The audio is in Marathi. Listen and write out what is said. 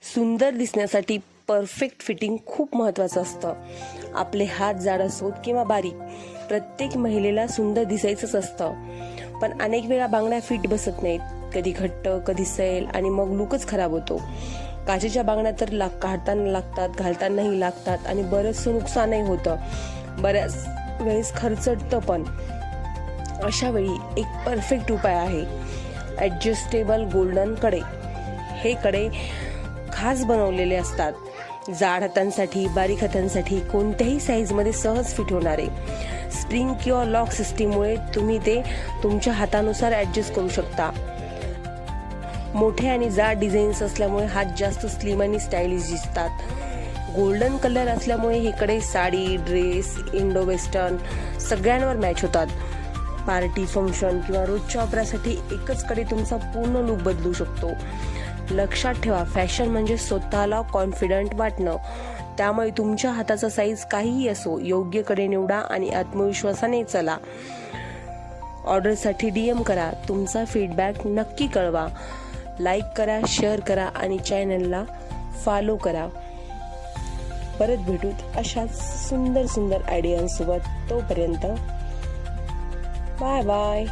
सुंदर दिसण्यासाठी परफेक्ट फिटिंग खूप महत्त्वाचं असतं. आपले हात जाड असोत किंवा बारीक, प्रत्येक महिलेला सुंदर दिसायचंच असतं. पण अनेक वेळा बांगड्या फिट बसत नाहीत, कधी घट्ट कधी सैल, आणि मग लुकच खराब होतो. काचेच्या बांगड्या तर काढताना लागतात, घालतानाही लागतात आणि बरंचसं नुकसानही होतं. बऱ्याच वेळेस खर्चटतं पण. अशा वेळी एक परफेक्ट उपाय आहे, ॲडजस्टेबल गोल्डन कडे. हे कडे खास बनवलेले असतात. जाड हातांसाठी, बारीक हातांसाठी, कोणत्याही साईजमध्ये सहज फिट होणारे. स्प्रिंग किंवा लॉक सिस्टीममुळे तुम्ही ते तुमच्या हातानुसार ॲडजस्ट करू शकता. मोठे आणि जाड डिझाईन्स असल्यामुळे हात जास्त स्लिम आणि स्टायलिश दिसतात. गोल्डन कलर असल्यामुळे हे कडे साडी, ड्रेस, इंडो वेस्टर्न सगळ्यांवर मॅच होतात. पार्टी, फंक्शन किंवा रोजच्या वापरासाठी एकच कडे तुमचा पूर्ण लुक बदलू शकतो. लक्षात ठेवा, फॅशन म्हणजे स्वतःला कॉन्फिडंट वाटणं. त्यामुळे तुमच्या हाताचा साईज काहीही असो, योग्य कडे निवडा आणि आत्मविश्वासाने चला. ऑर्डरसाठी DM करा. तुमचा फीडबॅक नक्की कळवा. लाईक करा, शेअर करा आणि चॅनलला फॉलो करा. परत भेटूत अशाच सुंदर सुंदर आयडियांसोबत. तोपर्यंत बाय बाय.